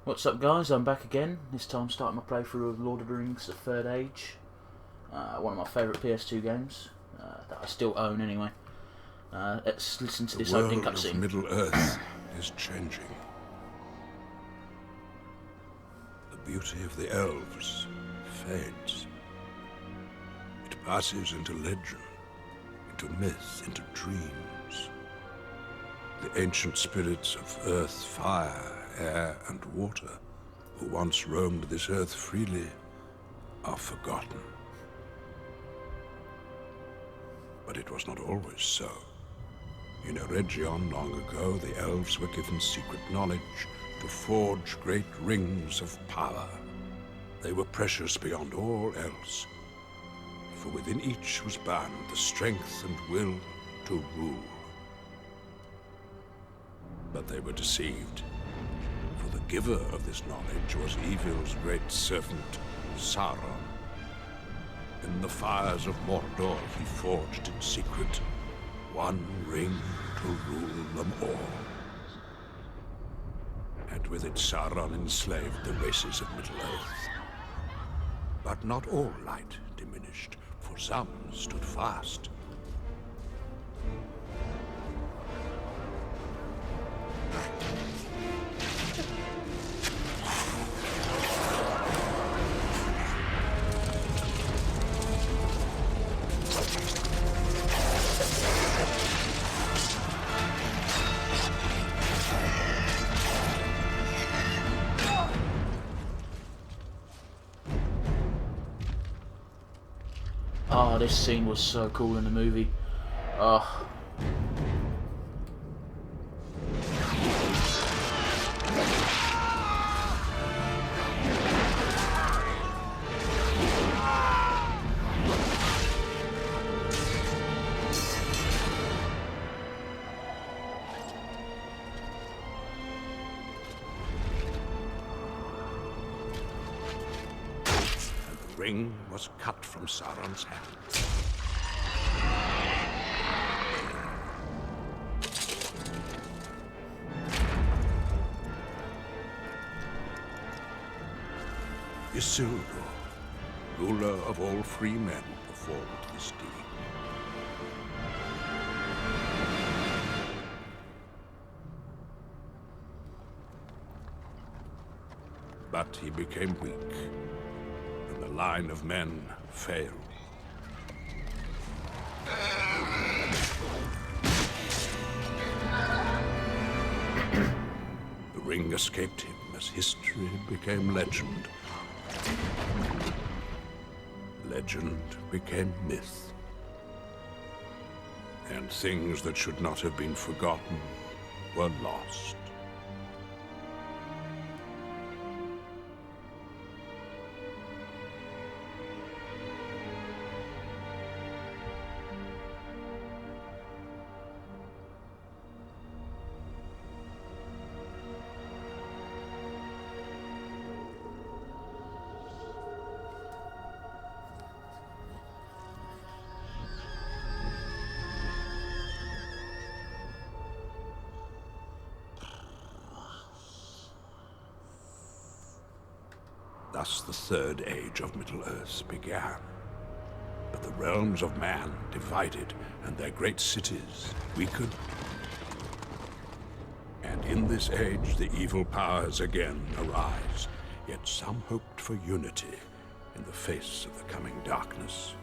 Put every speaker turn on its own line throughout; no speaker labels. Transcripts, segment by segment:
What's up guys, I'm back again, this time starting my playthrough of Lord of the Rings The Third Age. One of my favourite PS2 games, that I still own anyway. Let's listen to this opening cutscene.
The world of Middle-earth is changing. The beauty of the elves fades. It passes into legend, into myth, into dreams. The ancient spirits of earth, fire, air and water, who once roamed this earth freely, are forgotten. But it was not always so. In Eregion long ago, the elves were given secret knowledge to forge great rings of power. They were precious beyond all else, for within each was bound the strength and will to rule. But they were deceived. For the giver of this knowledge was evil's great servant, Sauron. In the fires of Mordor he forged in secret one ring to rule them all. And with it Sauron enslaved the races of Middle-earth. But not all light diminished, for some stood fast.
Oh, this scene was so cool in the movie. Oh.
The ring was cut from Sauron's hand. Isildur, ruler of all free men, performed this deed. But he became weak, and the line of men failed. The ring escaped him as history became legend. Legend became myth. And things that should not have been forgotten were lost. Thus the Third Age of Middle-earth began. But the realms of man divided, and their great cities weakened. And in this age the evil powers again arise, yet some hoped for unity in the face of the coming darkness.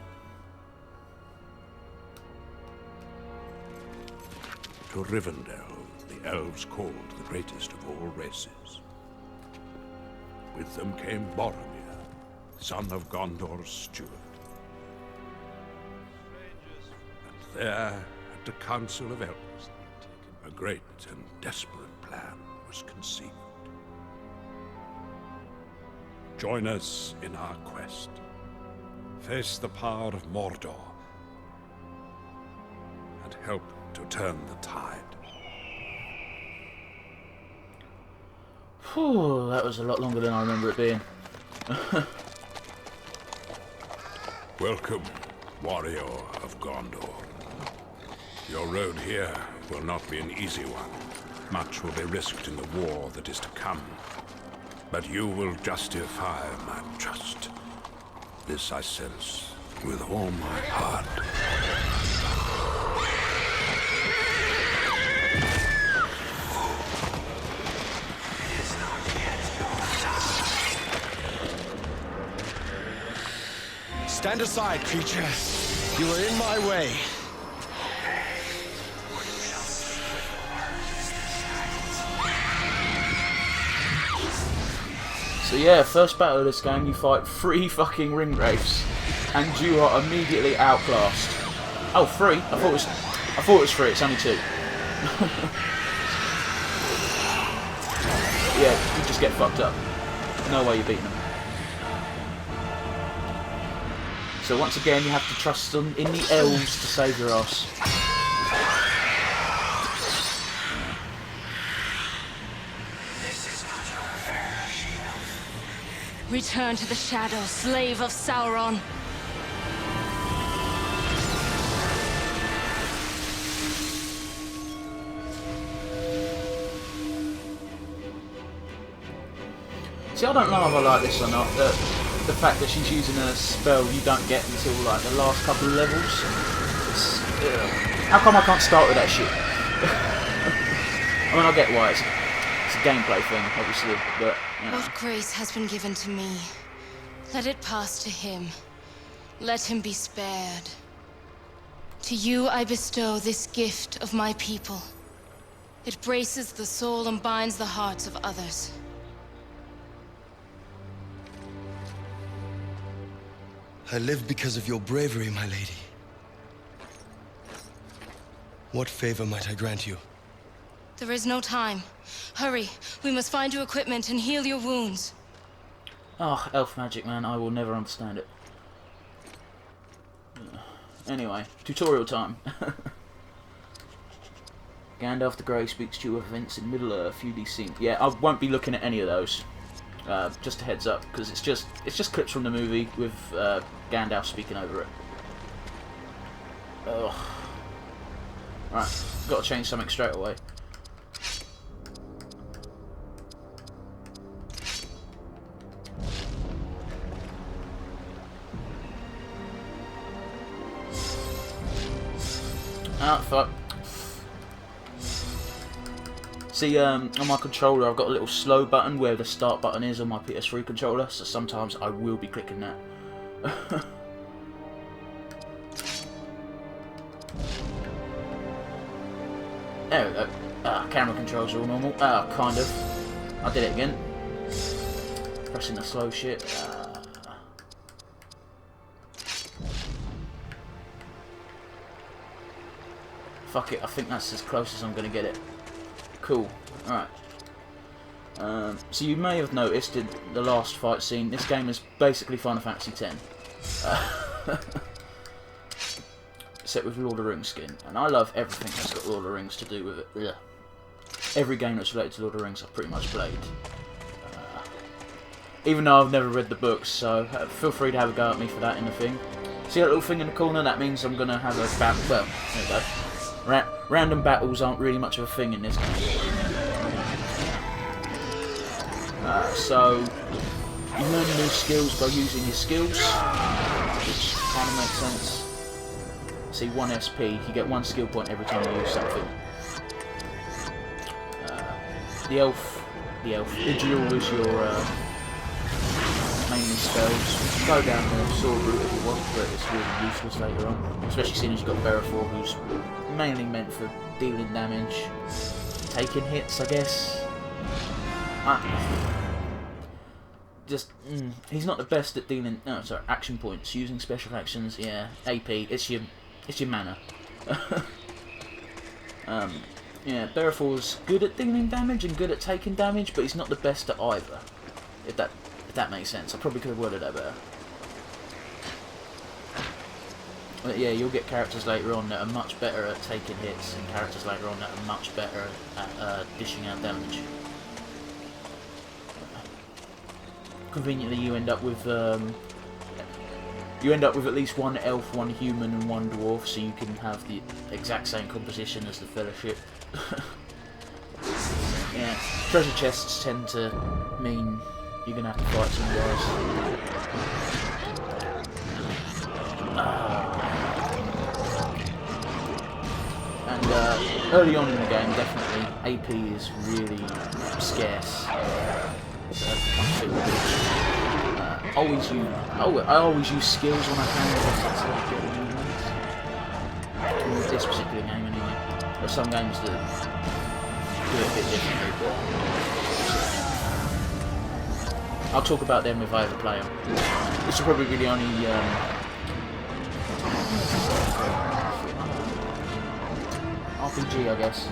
To Rivendell, the elves called the greatest of all races. With them came Boromir, son of Gondor's steward. And there, at the Council of Elves, a great and desperate plan was conceived. Join us in our quest. Face the power of Mordor, and help to turn the tide.
Whew, that was a lot longer than I remember it being.
Welcome, warrior of Gondor. Your road here will not be an easy one. Much will be risked in the war that is to come. But you will justify my trust. This I sense with all my heart.
Stand aside, creature. You are in my way.
So yeah, first battle of this game, you fight 3 fucking ring wraiths, and you are immediately outclassed. Oh, 3? I thought it was 3. It's only 2. Yeah, you just get fucked up. No way you're beating them. So once again, you have to trust them in the elves to save your ass.
Return to the shadow, slave of Sauron.
See, I don't know if I like this or not. The fact that she's using a spell you don't get until like the last couple of levels. How come I can't start with that shit? I mean, I get why it's a gameplay thing, obviously, but you know.
What grace has been given to me, let it pass to him. Let him be spared. To you I bestow this gift of my people. It braces the soul and binds the hearts of others.
I live because of your bravery, my lady. What favor might I grant you?
There is no time. Hurry, we must find your equipment and heal your wounds.
Oh, elf magic, man, I will never understand it. Anyway, tutorial time. Gandalf the Grey speaks to you of events in Middle-earth, you desync. Yeah, I won't be looking at any of those. Just a heads up, because it's just clips from the movie with Gandalf speaking over it. Ugh. Right, got to change something straight away. Ah, fuck. See, on my controller I've got a little slow button where the start button is on my PS3 controller, so sometimes I will be clicking that. There we go. Camera controls are all normal. Kind of. I did it again. Pressing the slow shit. Fuck it, I think that's as close as I'm going to get it. Cool. Alright. So you may have noticed in the last fight scene, this game is basically Final Fantasy X. Except with Lord of the Rings skin. And I love everything that's got Lord of the Rings to do with it. Ugh. Every game that's related to Lord of the Rings I've pretty much played. Even though I've never read the books, so feel free to have a go at me for that in the thing. See that little thing in the corner? That means I'm going to have a battle. Well, there you go. Random battles aren't really much of a thing in this game. So, you learn new skills by using your skills, which kind of makes sense. See, 1 SP, you get 1 skill point every time you use something. The elf, Eregion is your mainly spells. You can go down the sword route if you want, but it's really useless later on. Especially seeing as you've got Berefor, who's mainly meant for dealing damage, taking hits, I guess. He's not the best at dealing. No, sorry, action points, using special actions. Yeah, AP. It's your mana. Yeah, Berefor's good at dealing damage and good at taking damage, but he's not the best at either. If that makes sense, I probably could have worded that better. But yeah, you'll get characters later on that are much better at taking hits, and characters later on that are much better at dishing out damage. Conveniently, you end up with at least 1 elf, 1 human, and 1 dwarf, so you can have the exact same composition as the Fellowship. Yeah, treasure chests tend to mean you're gonna have to fight some guys. And early on in the game, definitely, AP is really scarce. So it becomes a bit of a bitch. I always use skills when I can. In this particular game, anyway. There are some games that do it a bit differently, but I'll talk about them if I ever play them. This will probably be the only RPG, I guess.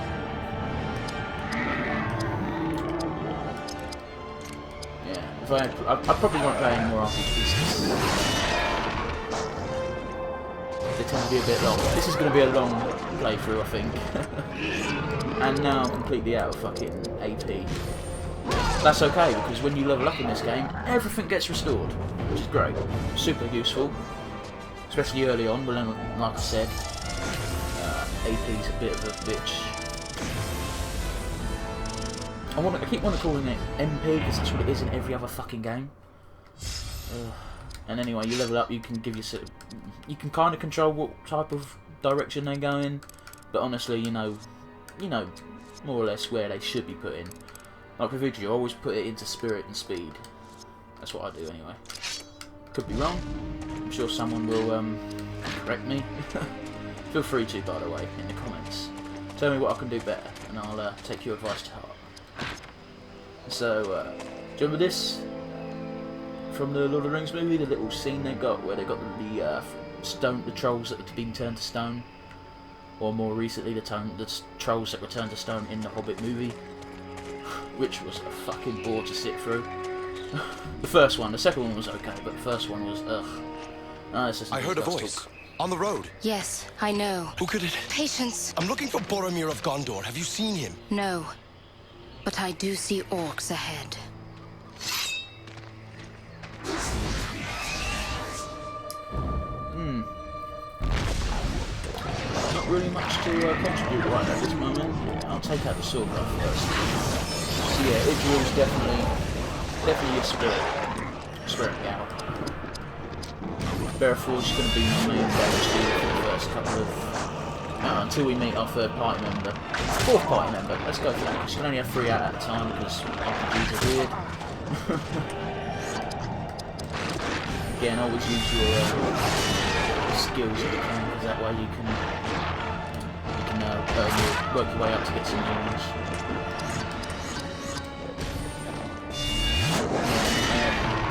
Yeah, if I probably won't play any more RPGs. They tend to be a bit long. This is going to be a long playthrough, I think. And now I'm completely out of fucking AP. That's okay, because when you level up in this game, everything gets restored, which is great. Super useful. Especially early on, but like I said, AP's a bit of a bitch. I keep wanting to call it MP, because that's what it is in every other fucking game. And anyway, you level up, you can kind of control what type of direction they go in, but honestly, you know more or less where they should be put in. Like with Eregion, I always put it into spirit and speed. That's what I do anyway. Could be wrong. I'm sure someone will correct me. Feel free to, by the way, in the comments. Tell me what I can do better, and I'll take your advice to heart. So, do you remember this? From the Lord of the Rings movie, the little scene they got where they got the trolls that had been turned to stone, or more recently the trolls that were turned to stone in the Hobbit movie, which was a fucking bore to sit through. The first one, the second one was okay, but the first one was ugh.
I heard a voice on the road.
Yes, I know.
Who could it?
Patience.
I'm looking for Boromir of Gondor. Have you seen him?
No, but I do see orcs ahead.
Not really much to contribute right at this moment. I'll take out the sword first. So yeah, Eregion is definitely a spirit gal. Bearforge is going to be my main damage dealer for the first couple of until we meet our fourth party member. Let's go for that. Because you can only have 3 out at a time because RPGs are weird. Again, always use your skills if you can, because that way you can work your way up to get some new ones.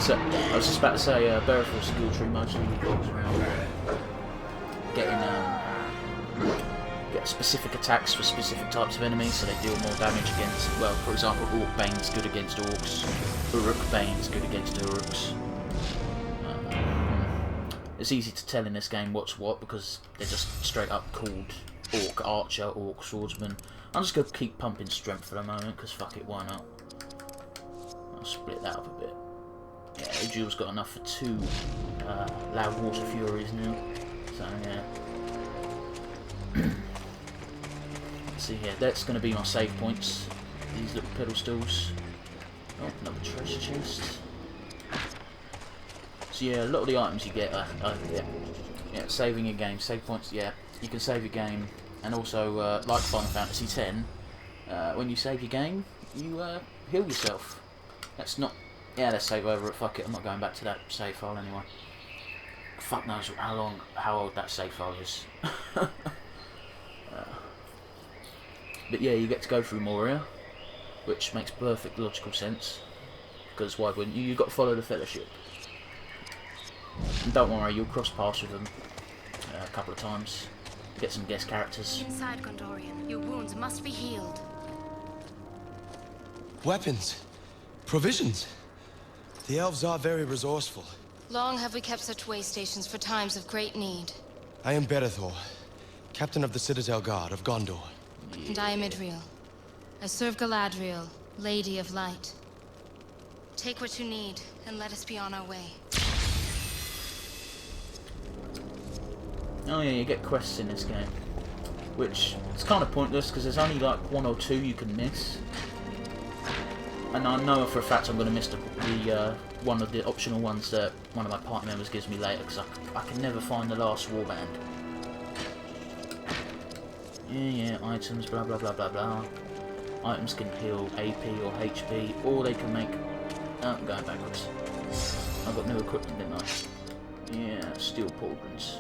So, I was just about to say, Bearfor's skill tree mostly revolves around getting get specific attacks for specific types of enemies, so they deal more damage against, well, for example, Orc Bane's good against Orcs, Uruk Bane's good against Uruks. It's easy to tell in this game what's what, because they're just straight up called Orc Archer, Orc Swordsman. I'm just going to keep pumping strength for the moment, because fuck it, why not? I'll split that up a bit. Yeah, Eregion's got enough for 2 Loud Water Furies now, so yeah. See here, that's going to be my save points, these little pedestals. Oh, another treasure chest. So yeah, a lot of the items you get yeah, saving your game, save points, yeah, you can save your game, and also, like Final Fantasy X, when you save your game, you heal yourself. That's not, yeah, let's save over it, fuck it, I'm not going back to that save file anyway. Fuck knows how old that save file is. But yeah, you get to go through Moria, which makes perfect logical sense, because why wouldn't you? You've got to follow the Fellowship. And don't worry, you'll cross paths with them a couple of times. Get some guest characters.
Inside, Gondorian. Your wounds must be healed.
Weapons. Provisions. The elves are very resourceful.
Long have we kept such way stations for times of great need.
I am Berethor, captain of the Citadel Guard of Gondor.
Yeah. And I am Idriel. I serve Galadriel, Lady of Light. Take what you need, and let us be on our way.
Oh yeah, you get quests in this game, which is kind of pointless because there's only like 1 or 2 you can miss. and I know for a fact I'm going to miss the one of the optional ones that one of my party members gives me later, because I can never find the last warband. Yeah, items, blah blah blah blah blah. Items can heal AP or HP, or they can make... Oh, I'm going backwards. I got new equipment, didn't I? Yeah, steel pauldrons.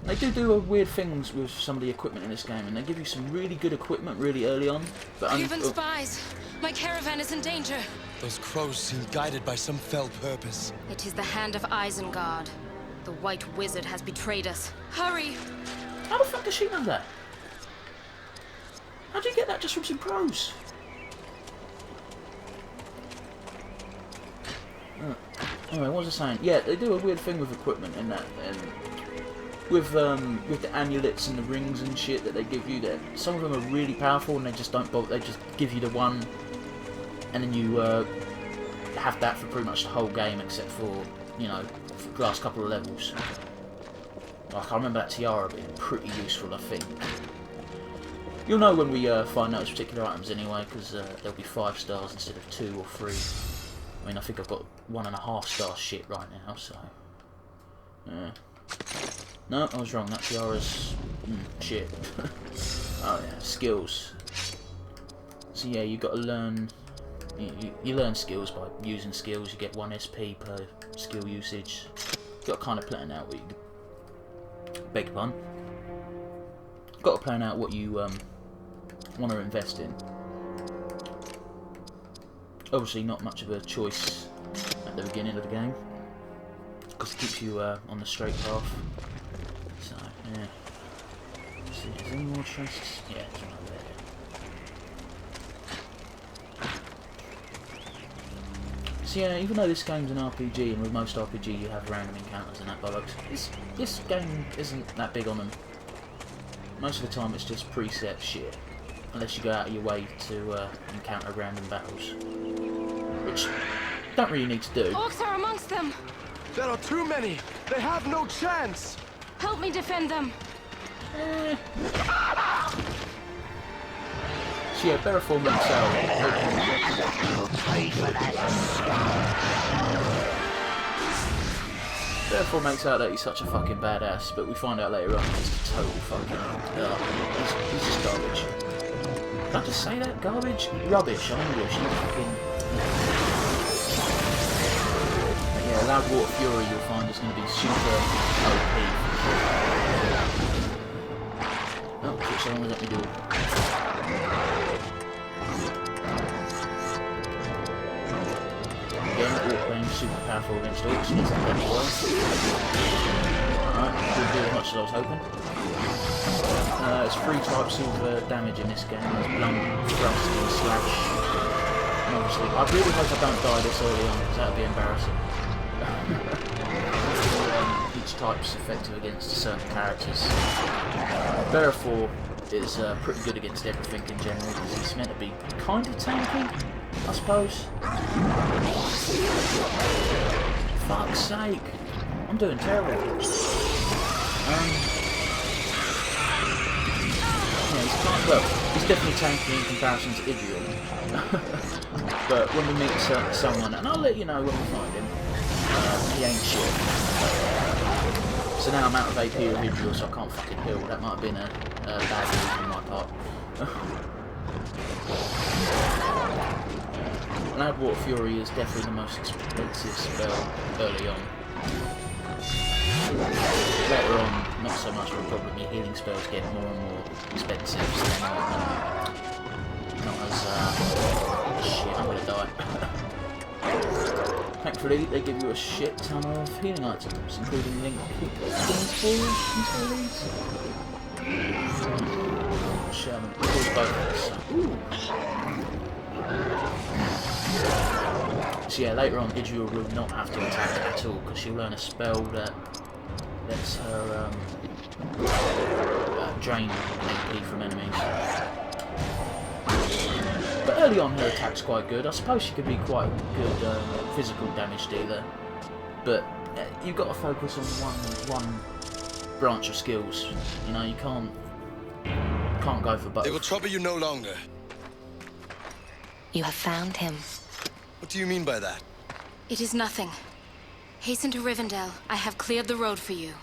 They do weird things with some of the equipment in this game, and they give you some really good equipment really early on. But
Cuban spies! My caravan is in danger!
Those crows seem guided by some fell purpose.
It is the hand of Isengard. The White Wizard has betrayed us. Hurry!
How the fuck does she know that? How do you get that just from some pros? Anyway, what was I saying? Yeah, they do a weird thing with equipment in that, and with the amulets and the rings and shit that they give you. That some of them are really powerful, and they just don't bother. They just give you the one, and then you have that for pretty much the whole game, except for, you know, for the last couple of levels. Like, I remember that tiara being pretty useful, I think. You'll know when we find those particular items anyway, because there'll be 5 stars instead of 2 or 3. I mean, I think I've got 1.5 star shit right now, so... Yeah. No, I was wrong. That tiara's... shit. Oh yeah, skills. So yeah, you've got to learn... You learn skills by using skills. You get 1 SP per skill usage. You've got to kind of plan out what you... Beg your pardon. You've got to plan out what you want to invest in. Obviously not much of a choice at the beginning of the game, because it keeps you on the straight path. So, yeah. Let's see, is there any more chests? Yeah, there's one over there. So yeah, even though this game's an RPG, and with most RPG you have random encounters and that bollocks, this game isn't that big on them. Most of the time it's just preset shit, unless you go out of your way to encounter random battles. Which don't really need to do.
Orcs are amongst them!
There are too many! They have no chance!
Help me defend them!
So yeah, better form than Cell. Therefore makes out that he's such a fucking badass, but we find out later on he's a total fucking... he's just garbage. Did I just say that? Garbage? Rubbish, I'm English, not fucking... But yeah, Loud Water Fury you'll find is going to be super OP. Oh, which one will let me do? Again, Warplane super powerful against orcs, so that's not very well. Alright, didn't do as much as I was hoping. There's 3 types of damage in this game. There's blunt, thrust and slash. And obviously, I really hope I don't die this early on, because that would be embarrassing. Each type's effective against certain characters. Bearafor is pretty good against everything in general, because he's meant to be kind of tanky, I suppose. Fuck's sake. I'm doing terrible. Well, he's definitely tanky in comparison to Eregion. But when we meet someone, and I'll let you know when we find him, he ain't shit. So now I'm out of AP with Eregion, so I can't fucking heal. That might have been a bad move on my part. Loud Water Fury is definitely the most expensive spell early on. Later on, not so much, but probably healing spells get more and more expensive, so not as, shit, I'm gonna die. Thankfully, they give you a shit ton of healing items, including Link King's Balls and Tailies. Shit, I'm gonna pause both of us. Ooh. So yeah, later on, Eregion will not have to attack at all, because she'll learn a spell that lets her drain AP from enemies. But early on her attack's quite good. I suppose she could be quite good physical damage dealer. But you've got to focus on one branch of skills. You know, you can't can't go for both.
They will trouble you no longer.
You have found him.
What do you mean by that?
It is nothing. Hasten to Rivendell. I have cleared the road for you.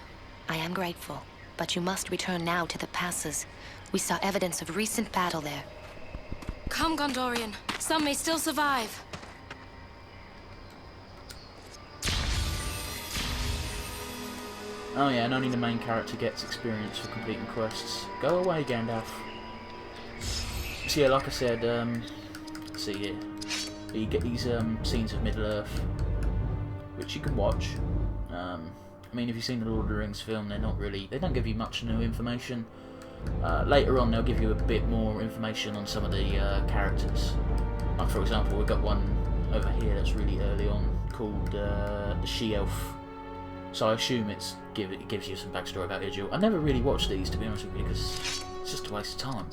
I am grateful, but you must return now to the passes. We saw evidence of recent battle there.
Come, Gondorian. Some may still survive.
Oh yeah, and only the main character gets experience for completing quests. Go away, Gandalf. So yeah, like I said, let's see here. You get these scenes of Middle-earth, which you can watch. I mean, if you've seen the Lord of the Rings film, they don't give you much new information. Later on, they'll give you a bit more information on some of the characters. Like, for example, we've got one over here that's really early on called the She-Elf. So I assume it gives you some backstory about Eregion. I never really watched these, to be honest with you, because it's just a waste of time.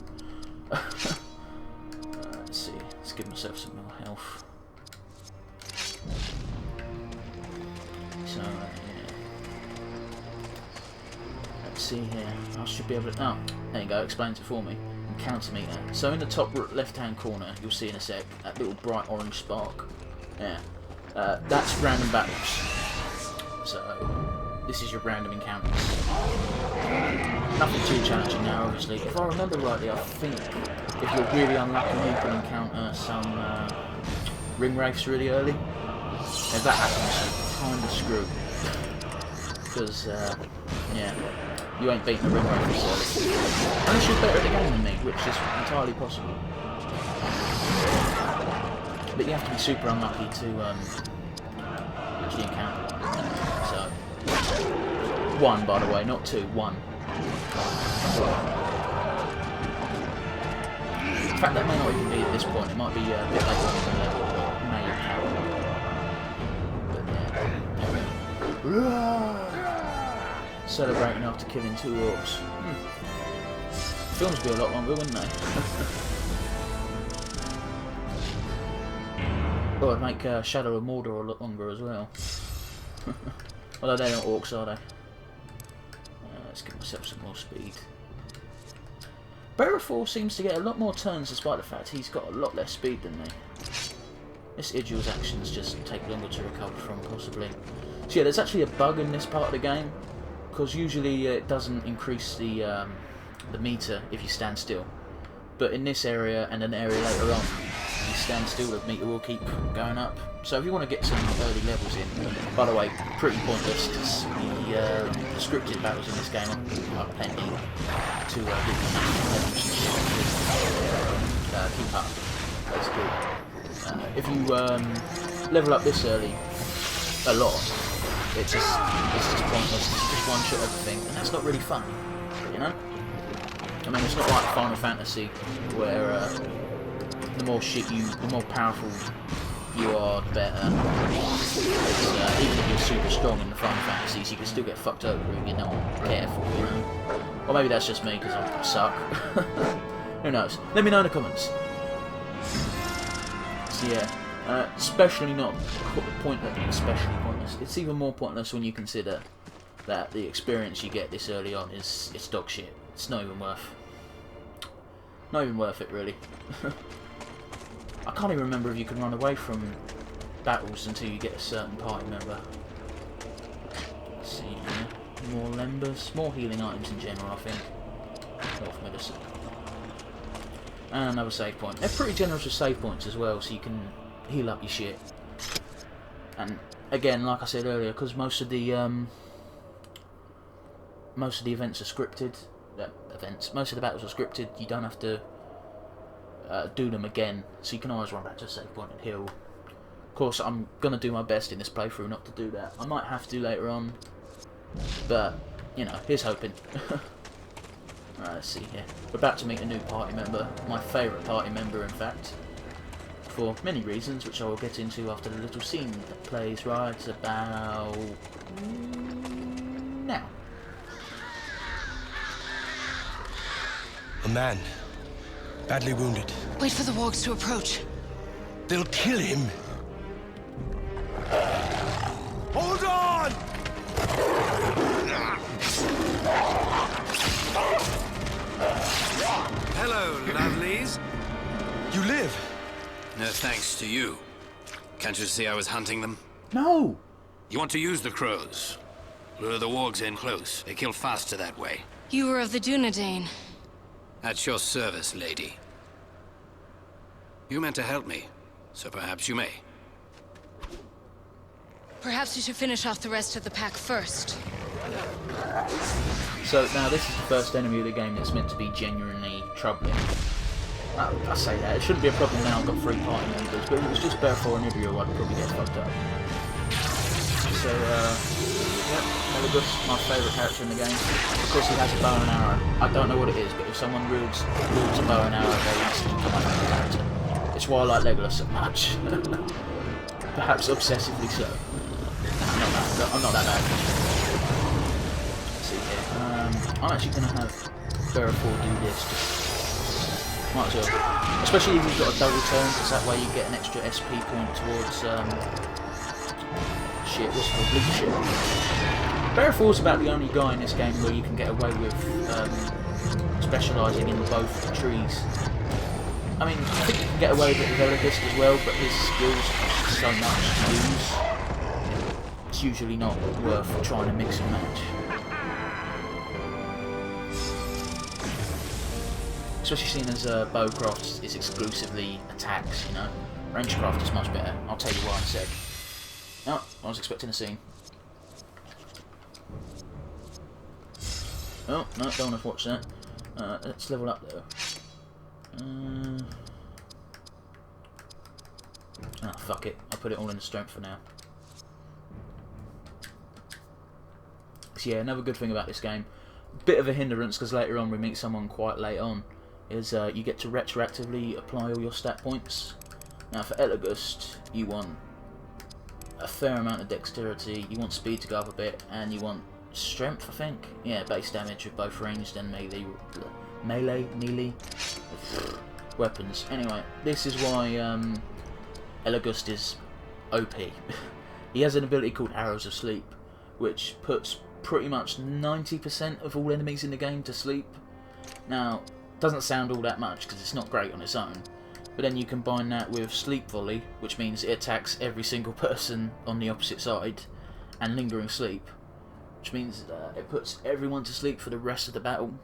Let's see. Let's give myself some more health. So, yeah. Let's see here. I should be able to... Oh, there you go. Explains it for me. Encounter meter. So in the top left-hand corner, you'll see in a sec, that little bright orange spark. Yeah. That's random battles. So, this is your random encounters. Nothing too challenging now, obviously. If I remember rightly, I think if you're really unlucky, you can encounter some ring wraiths really early. If that happens, you're kind of screwed. Because, yeah, you ain't beating the ring wraith this early. Unless you're better at the game than me, which is entirely possible. But you have to be super unlucky to actually encounter one. So, one, by the way, not two, one. In fact, that may not even be at this point. It might be a bit later on in the level, or may encounter. But yeah. Celebrating after killing 2 orcs. Films would be a lot longer, wouldn't they? Oh, it'd make Shadow of Mordor a lot longer as well. Although they're not orcs, are they? Let's give myself some more speed. Berefor seems to get a lot more turns despite the fact he's got a lot less speed than me. This Idril's actions just take longer to recover from, possibly. So yeah, there's actually a bug in this part of the game, because usually it doesn't increase the meter if you stand still. But in this area and an area later on, if you stand still, the meter will keep going up. So if you want to get some early levels in, by the way, pretty pointless, because the scripted battles in this game are plenty to get levels and keep up, basically. If you level up this early a lot, it's just pointless. It's just one-shot everything, and that's not really fun, you know? I mean, it's not like Final Fantasy, where the more powerful you are, the better. Even if you're super strong in the Final Fantasies, you can still get fucked over if you're not careful, you know? Or maybe that's just me, because I suck. Who knows? Let me know in the comments. So yeah, especially not especially pointless. It's even more pointless when you consider that the experience you get this early on is dog shit. It's not even worth it, really. I can't even remember if you can run away from battles until you get a certain party member. Let's see here. More lembas, more healing items in general, I think. Health medicine. And another save point. They're pretty generous with save points as well, so you can heal up your shit. And again, like I said earlier, because most of the events are scripted. Most of the battles are scripted. You don't have to do them again, so you can always run back to a save point and heal. Of course, I'm gonna do my best in this playthrough not to do that. I might have to later on, but you know, here's hoping. Alright, let's see here. We're about to meet a new party member, my favourite party member, in fact, for many reasons, which I will get into after the little scene that plays right about now.
A man, badly wounded.
Wait for the wargs to approach.
They'll kill him. Hold on! live?
No thanks to you. Can't you see I was hunting them?
No!
You want to use the crows. Lure the wargs in close. They kill faster that way.
You were of the Dunedain.
At your service, lady. You meant to help me, so perhaps you may.
Perhaps we should finish off the rest of the pack first.
So now this is the first enemy of the game that's meant to be genuinely troubling. I say that, it shouldn't be a problem now, I've got 3 party members, but if it was just Bearfall and Eregion, I'd probably get fucked up. So, yep, Elegos, my favourite character in the game. Of course he has a bow and arrow. I don't know what it is, but if someone wields a bow and arrow, they instantly become my favourite character. It's why I like Legolas so much. Perhaps obsessively so. I'm not that bad. Let's see here. I'm actually going to have Bearfall do this. Might as well. Especially if you've got a double turn, because that way you get an extra SP point towards, shit, what's it called? Leadership. Bearfall's about the only guy in this game where you can get away with, specialising in both trees. I mean, I think you can get away with it with Elegist as well, but his skills cost so much to use. It's usually not worth trying to mix and match. Especially seeing as Bowcraft is exclusively attacks, you know. Rangecraft is much better. I'll tell you why in a sec. Oh, I was expecting a scene. Oh, no, don't want to watch that. Let's level up though. Fuck it. I'll put it all in the strength for now. So yeah, another good thing about this game, bit of a hindrance because later on we meet someone quite late on, is you get to retroactively apply all your stat points. Now for Elegust, you want a fair amount of dexterity, you want speed to go up a bit, and you want strength, I think. Yeah, base damage with both ranged and melee weapons. Anyway, this is why Elegust is OP. He has an ability called Arrows of Sleep, which puts pretty much 90% of all enemies in the game to sleep. Now, doesn't sound all that much because it's not great on its own, but then you combine that with Sleep Volley, which means it attacks every single person on the opposite side, and Lingering Sleep, which means it puts everyone to sleep for the rest of the battle,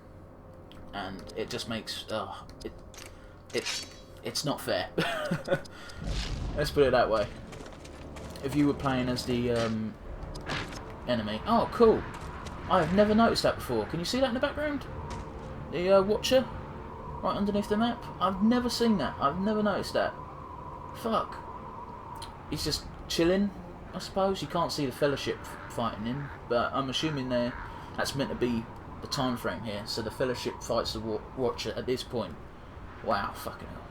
and it just makes it's not fair. Let's put it that way. If you were playing as the enemy, oh cool, I have never noticed that before. Can you see that in the background? The Watcher, right underneath the map. I've never seen that. I've never noticed that. Fuck. He's just chilling, I suppose. You can't see the Fellowship fighting him, but I'm assuming that's meant to be the time frame here. So the Fellowship fights the Watcher at this point. Wow, fucking hell.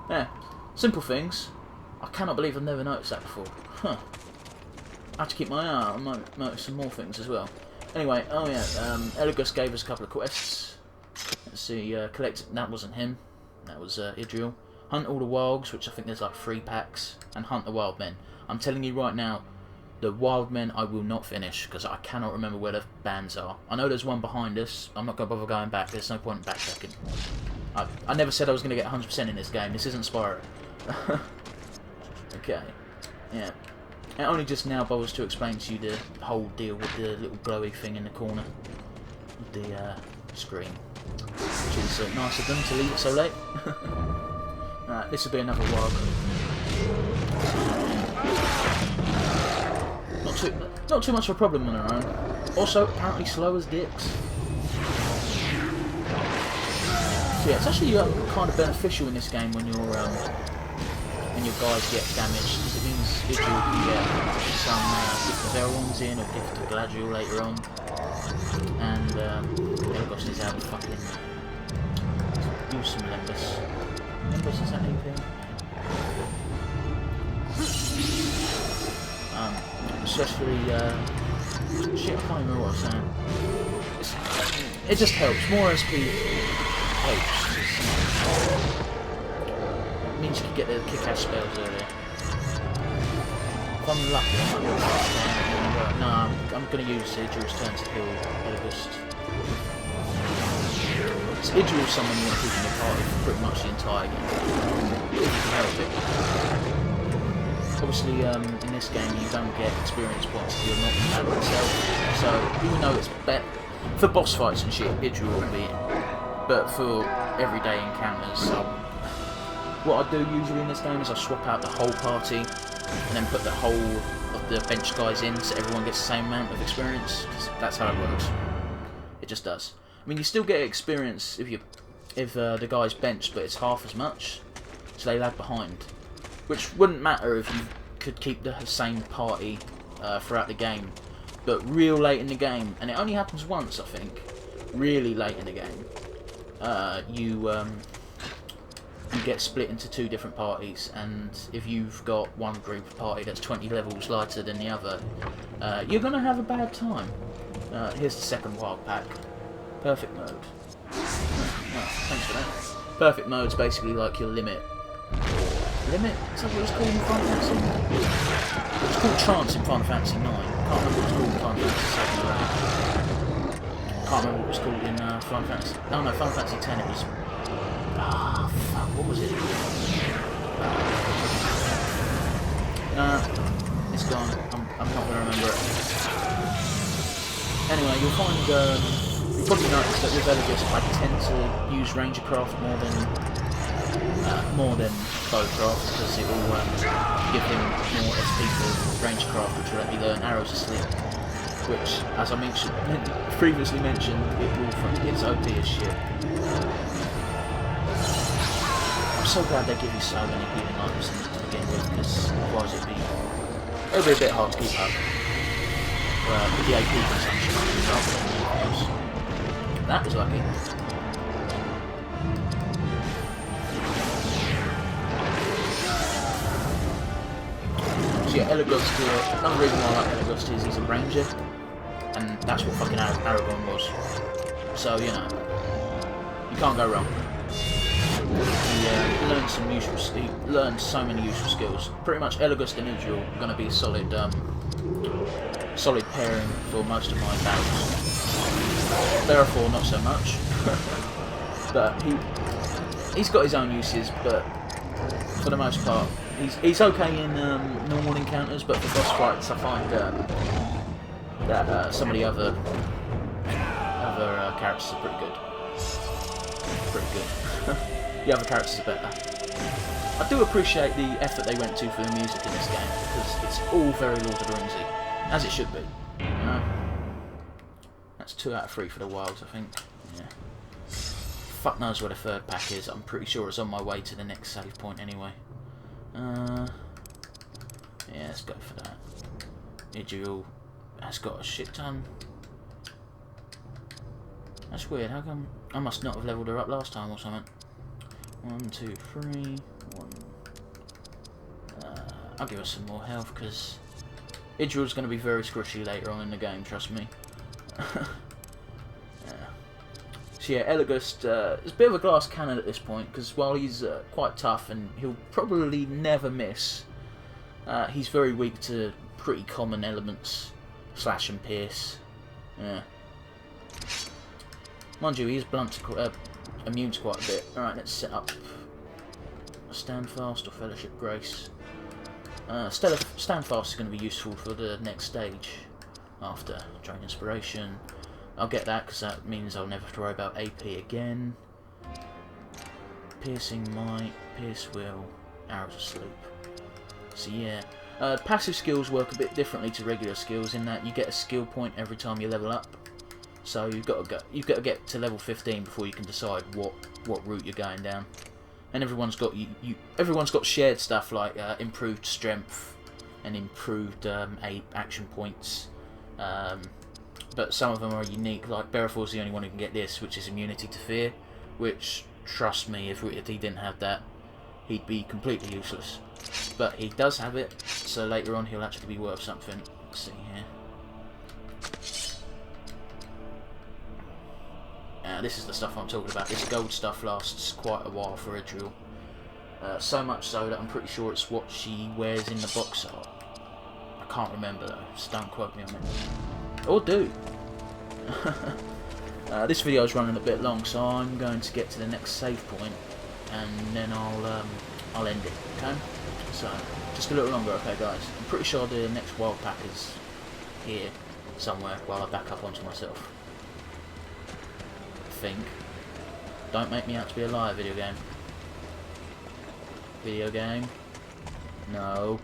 Yeah, simple things. I cannot believe I've never noticed that before. Huh. I have to keep my eye out. I might notice some more things as well. Anyway, oh yeah, Elegust gave us a couple of quests. Let's see, collect... That wasn't him. That was Idril. Hunt all the Wilds, which I think there's like 3 packs, and hunt the Wild Men. I'm telling you right now, the Wild Men I will not finish, because I cannot remember where the bands are. I know there's one behind us. I'm not going to bother going back. There's no point in backtracking. I never said I was going to get 100% in this game. This isn't Spyro. Okay. Yeah. It only just now bothers to explain to you the whole deal with the little glowy thing in the corner of the screen. Which is nice of them to leave it so late. Alright, this will be another wild. Not too much of a problem on her own. Also, apparently slow as dicks. So yeah, it's actually kind of beneficial in this game when your guys get damaged, because it means if you can get some Gift of Elrond's in or Gift of Galadriel later on, and Elegos is out of fucking use some Lembus. Lembus is that AP? Especially shit, I can't remember what I was saying. It just helps. More SP helps. It means you can get the kick-ass spells earlier. If I'm lucky, I might be able to pass down. No, I'm going to use Idril's turn to kill Elegust. So Idril is someone you want to keep in your party for pretty much the entire game, if you can help it. Obviously, in this game you don't get experience points if you're not in battle itself, so even though it's better for boss fights and shit, Idril will be in. But for everyday encounters, what I do usually in this game is I swap out the whole party and then put the whole of the bench guys in so everyone gets the same amount of experience, because that's how it works. It just does. I mean, you still get experience if the guy's benched, but it's half as much, so they lag behind. Which wouldn't matter if you could keep the same party throughout the game, but real late in the game, and it only happens once, I think, really late in the game, you get split into 2 different parties, and if you've got one group party that's 20 levels lighter than the other, you're going to have a bad time. Here's the second wild pack. Perfect mode. Thanks for that. Perfect mode's basically like your limit. Limit? Is that what it's called in Final Fantasy? It's called Trance in Final Fantasy 9. I can't remember what it's called in Final Fantasy 7 or 8. Can't remember what it was called in Final Fantasy... Oh no, Final Fantasy 10 it was... Ah, fuck, what was it? It's gone. I'm not going to remember it. Anyway, you'll find... you'll probably notice that with Eregion I tend to use Rangercraft more than Bowcraft, because it will give him more SP for Rangercraft, which will let me learn Arrows of Sleep, which, as I previously mentioned, it's OP as shit. I'm so glad they give you so many healing items to begin with, because otherwise it'd be a bit hard to keep up. With the AP consumption rather than anything else. That was lucky. So yeah, Elegust, another reason why I like Elegust is he's a ranger, and that's what fucking Eregion was. So, you know, you can't go wrong. He learned so many useful skills. Pretty much Elegust and Idril are going to be a solid pairing for most of my battles. Therefore, not so much. But he's got his own uses, but for the most part, he's okay in normal encounters, but for boss fights I find that some of the other characters are pretty good. The other characters are better. I do appreciate the effort they went to for the music in this game, because it's all very Lord of the Ringsy, as it should be. You know? That's 2 out of 3 for the Wilds, I think. Yeah. Fuck knows where the 3rd pack is. I'm pretty sure it's on my way to the next save point anyway. Yeah, let's go for that. Idril has got a shit ton. That's weird. How come I must not have leveled her up last time or something? 1, 2, 3. 1. I'll give her some more health, because Idril's going to be very squishy later on in the game, trust me. So yeah, Elegust is a bit of a glass cannon at this point, because while he's quite tough and he'll probably never miss, he's very weak to pretty common elements. Slash and pierce. Yeah. Mind you, he is immune to quite a bit. Alright, let's set up Stand Fast or Fellowship Grace. Stand Fast is going to be useful for the next stage after Drain Inspiration. I'll get that because that means I'll never have to worry about AP again. Piercing Might, Pierce Will, Arrows of Sleep. So yeah, passive skills work a bit differently to regular skills in that you get a skill point every time you level up. So you've got to get to level 15 before you can decide what route you're going down. And everyone's got shared stuff like improved strength and improved action points. But some of them are unique, like Berefor's the only one who can get this, which is immunity to fear, which, trust me, if he didn't have that, he'd be completely useless. But he does have it, so later on he'll actually be worth something. Let's see here. This is the stuff I'm talking about. This gold stuff lasts quite a while for Idril. So much so that I'm pretty sure it's what she wears in the box art. I can't remember though, so don't quote me on it. Or do. This video is running a bit long, so I'm going to get to the next save point, and then I'll end it. Okay, so just a little longer. Okay, guys, I'm pretty sure the next world pack is here somewhere while I back up onto myself. I think. Don't make me out to be a liar, video game. Video game. No.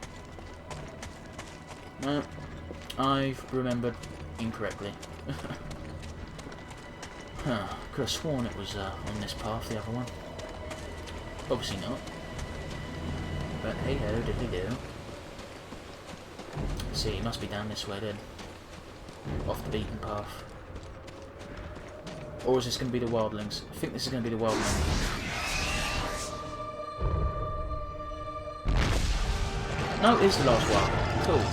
No. I've remembered incorrectly. Huh. Could have sworn it was on this path, the other one. Obviously not. But hey ho, diddly do. See, he must be down this way then. Off the beaten path. Or is this going to be the wildlings? I think this is going to be the wildlings. No, it is the last one. Cool.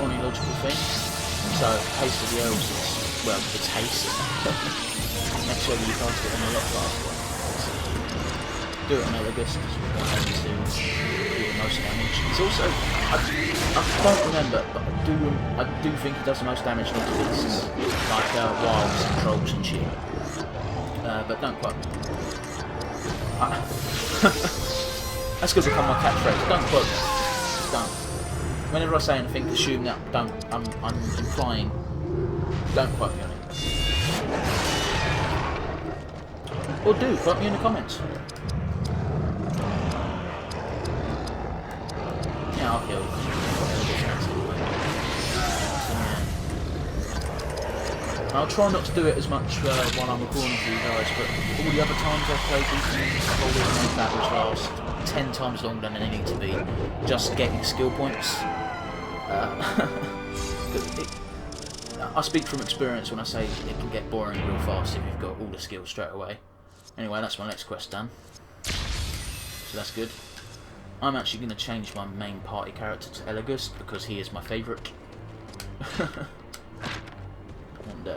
Only logical thing. So, haste of the elves is, well, it's haste. Make sure that you cast it on a lot faster. Do it on Eregion, because we're going to do the most damage. It's also, I can't remember, but I do think it does the most damage to beasts, like wilds and trolls and shit. But don't quote me. That's going to become my catchphrase. Don't quote me. Just don't. Whenever I say anything, assume that I'm implying. Don't quote me on it. Or do quote me in the comments. Yeah, I'll kill. I'll try not to do it as much while I'm recording for you guys, but all the other times I've played these games, I've always made battles last 10 times longer than they need to be, just getting skill points. I speak from experience when I say it can get boring real fast if you've got all the skills straight away. Anyway, that's my next quest done. So that's good. I'm actually going to change my main party character to Eregion because he is my favourite. And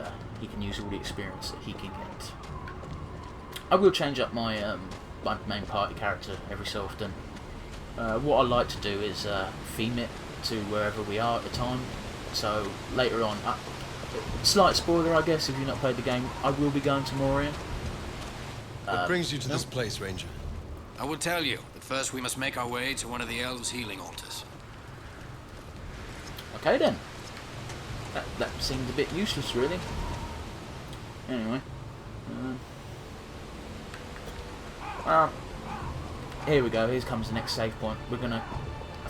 he can use all the experience that he can get. I will change up my my main party character every so often. What I like to do is theme it to wherever we are at the time. So later on, slight spoiler I guess if you've not played the game, I will be going to Moria.
What brings you to this place, Ranger?
I will tell you, but first we must make our way to one of the elves' healing altars.
Okay then. That seemed a bit useless really. Anyway. Here we go, here comes the next save point. We're gonna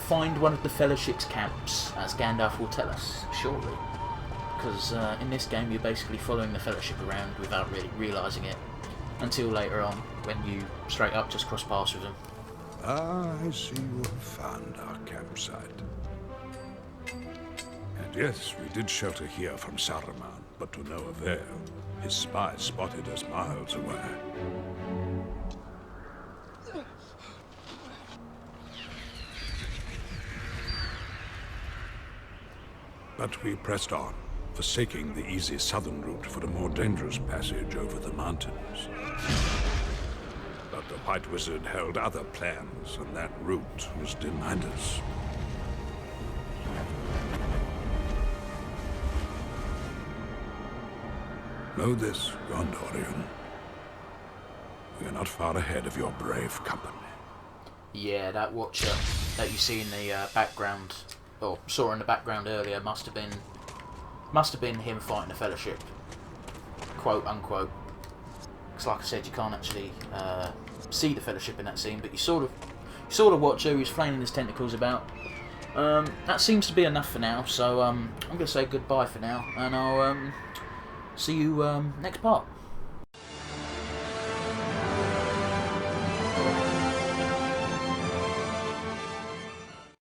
find one of the Fellowship's camps, as Gandalf will tell us shortly. Because in this game you're basically following the Fellowship around without really realising it. Until later on, when you straight up just cross paths with them.
Ah, I see you have found our campsite. And yes, we did shelter here from Saruman, but to no avail. His spies spotted us miles away. But we pressed on, forsaking the easy southern route for a more dangerous passage over the mountains. But the White Wizard held other plans, and that route was denied us. Know this, Gondorian. We are not far ahead of your brave company.
Yeah, that watcher that you see in the background, or saw in the background earlier, must have been him fighting the Fellowship, quote unquote. Because like I said, you can't actually see the Fellowship in that scene, but you sort of watch who he's flailing his tentacles about. That seems to be enough for now, so I'm going to say goodbye for now, and I'll see you next part.